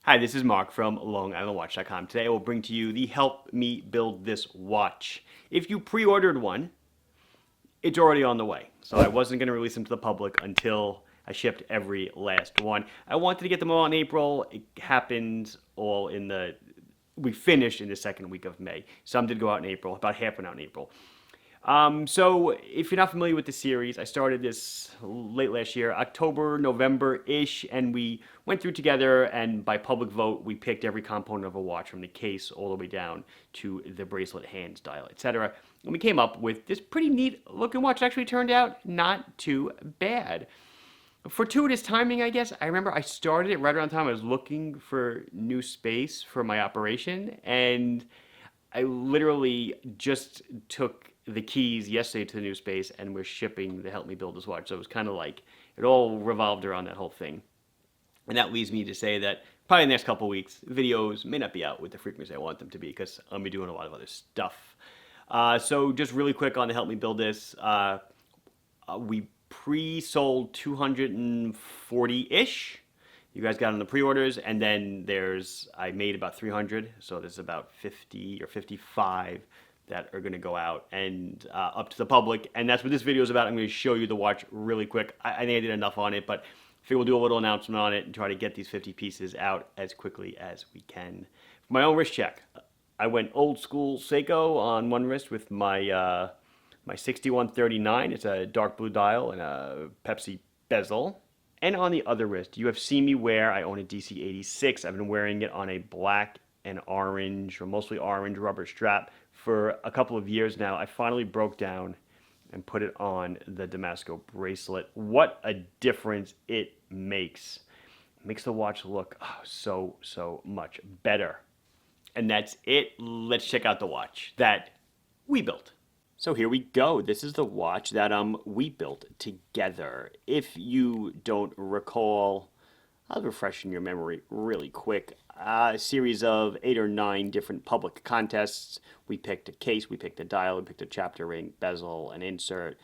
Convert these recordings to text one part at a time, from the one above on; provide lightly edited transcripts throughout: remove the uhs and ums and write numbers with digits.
Hi, this is Mark from LongIslandWatch.com. Today I will bring to you the Help Me Build This Watch. If you pre-ordered one, it's already on the way. So I wasn't going to release them to the public until I shipped every last one. I wanted to get them all in April. It happened all in we finished in the second week of May. Some did go out in April, about half went out in April. So if you're not familiar with the series, I started this late last year, October, November-ish, and we went through together, and by public vote, we picked every component of a watch, from the case all the way down to the bracelet, hands, dial, etc. And we came up with this pretty neat looking watch. It actually turned out not too bad. Fortuitous timing, I guess. I remember I started it right around the time I was looking for new space for my operation, and I literally just took the keys yesterday to the new space, and we're shipping the Help Me Build This Watch. So it was kind of like it all revolved around that whole thing. And that leads me to say that probably in the next couple of weeks, videos may not be out with the frequency I want them to be because I'll be doing a lot of other stuff. So just really quick on the Help Me Build This, we pre-sold 240-ish. You guys got on the pre-orders, and then I made about 300, so there's about 50 or 55 that are going to go out and up to the public, and that's what this video is about. I'm going to show you the watch really quick. I think I did enough on it, but I figure we'll do a little announcement on it and try to get these 50 pieces out as quickly as we can. For my own wrist check, I went old school Seiko on one wrist with my 6139. It's a dark blue dial and a Pepsi bezel. And on the other wrist, you have seen me wear, I own a DC-86. I've been wearing it on a black and orange, or mostly orange, rubber strap for a couple of years now. I finally broke down and put it on the Damasco bracelet. What a difference it makes. It makes the watch look so much better. And that's it. Let's check out the watch that we built. So here we go. This is the watch that we built together. If you don't recall, I'll refresh in your memory really quick. A series of 8 or 9 different public contests. We picked a case, we picked a dial, we picked a chapter ring, bezel, an insert,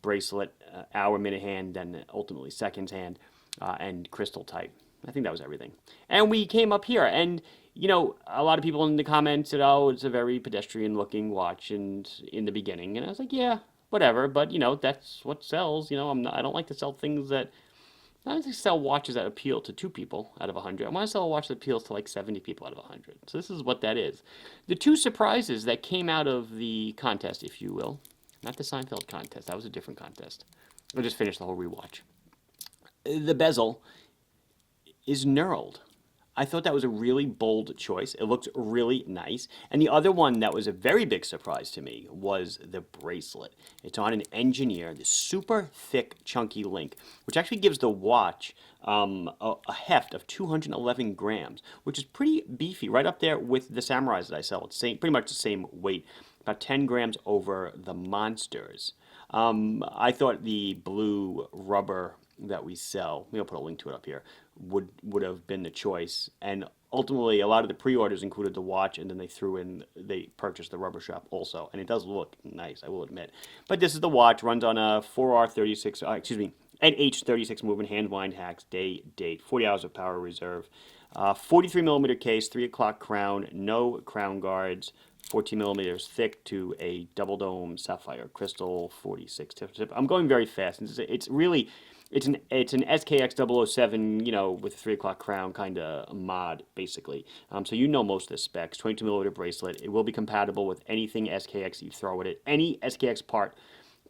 bracelet, hour, minute hand, then ultimately seconds hand, and crystal type. I think that was everything. And we came up here, and you know, a lot of people in the comments said, "Oh, it's a very pedestrian-looking watch," and in the beginning, and I was like, "Yeah, whatever." But you know, that's what sells. You know, I don't like to sell things that. I don't like to sell watches that appeal to 2 people out of 100. I want to sell a watch that appeals to like 70 people out of 100. So this is what that is. The 2 surprises that came out of the contest, if you will, not the Seinfeld contest. That was a different contest. I'll just finish the whole rewatch. The bezel is knurled. I thought that was a really bold choice. It looked really nice. And the other one that was a very big surprise to me was the bracelet. It's on an Engineer, this super thick, chunky link, which actually gives the watch a heft of 211 grams, which is pretty beefy, right up there with the Samurais that I sell. It's pretty much the same weight, about 10 grams over the Monsters. I thought the blue rubber that we sell, maybe I'll put a link to it up here, would have been the choice. And ultimately, a lot of the pre-orders included the watch, and then they purchased the rubber strap also. And it does look nice, I will admit. But this is the watch, runs on a 4R36, NH36 movement, hand wind hacks, date, 40 hours of power reserve, 43 millimeter case, 3 o'clock crown, no crown guards, 14 millimeters thick to a double dome sapphire crystal, 46 tip. I'm going very fast. It's really. It's an SKX 007, you know, with a 3 o'clock crown kind of mod, basically. So you know most of the specs. 22 millimeter bracelet. It will be compatible with anything SKX you throw at it. Any SKX part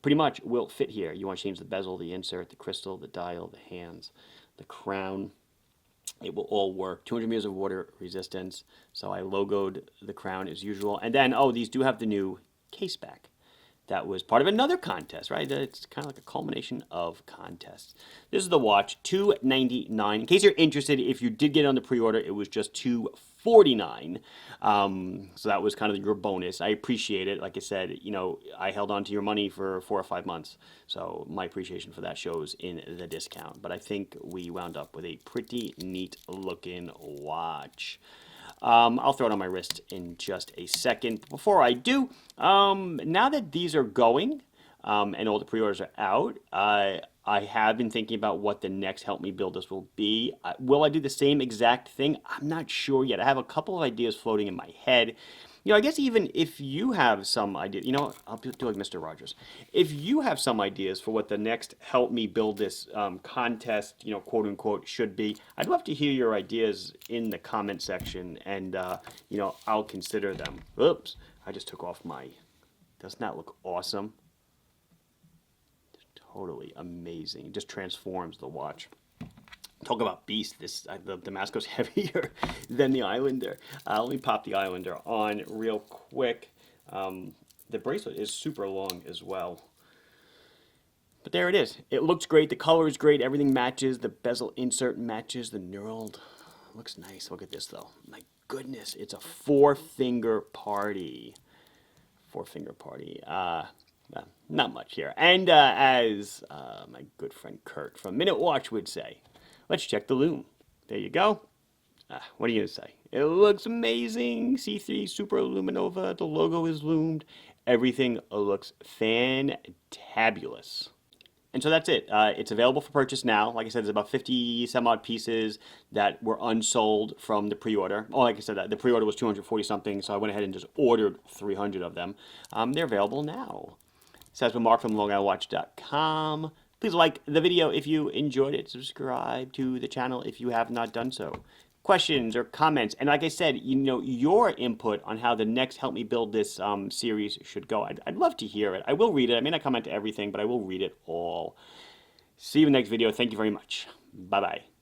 pretty much will fit here. You want to change the bezel, the insert, the crystal, the dial, the hands, the crown. It will all work. 200 meters of water resistance. So I logoed the crown as usual. And then, these do have the new case back. That was part of another contest, right? It's kind of like a culmination of contests. This is the watch, $299. In case you're interested, if you did get on the pre-order, it was just $249. So that was kind of your bonus. I appreciate it. Like I said, you know, I held on to your money for 4 or 5 months. So my appreciation for that shows in the discount. But I think we wound up with a pretty neat looking watch. I'll throw it on my wrist in just a second. Before I do, now that these are going and all the pre-orders are out, I have been thinking about what the next Help Me Build This will be. Will I do the same exact thing? I'm not sure yet. I have a couple of ideas floating in my head. I guess even if you have some idea, I'll do like Mr. Rogers. If you have some ideas for what the next Help Me Build This contest, quote unquote, should be, I'd love to hear your ideas in the comment section, and I'll consider them. Oops, I just took off my. Doesn't that look awesome? Totally amazing. It just transforms the watch. Talk about beast. The Damasco's heavier than the Islander. Let me pop the Islander on real quick. The bracelet is super long as well. But there it is. It looks great. The color is great. Everything matches. The bezel insert matches. The knurled looks nice. Look at this though. My goodness, it's a 4-finger party. 4-finger party. Not much here. And as my good friend Kurt from Minute Watch would say, let's check the Lume. There you go. What are you going to say? It looks amazing. C3 Super Luminova. The logo is loomed. Everything looks fantabulous. And so that's it. It's available for purchase now. Like I said, there's about 50 some odd pieces that were unsold from the pre-order. Oh, like I said, the pre-order was 240 something, so I went ahead and just ordered 300 of them. They're available now. This has been Mark from LongIslandWatch.com. Please like the video if you enjoyed it. Subscribe to the channel if you have not done so. Questions or comments, and like I said, your input on how the next Help Me Build This series should go. I'd love to hear it. I will read it. I may not comment to everything, but I will read it all. See you in the next video. Thank you very much. Bye-bye.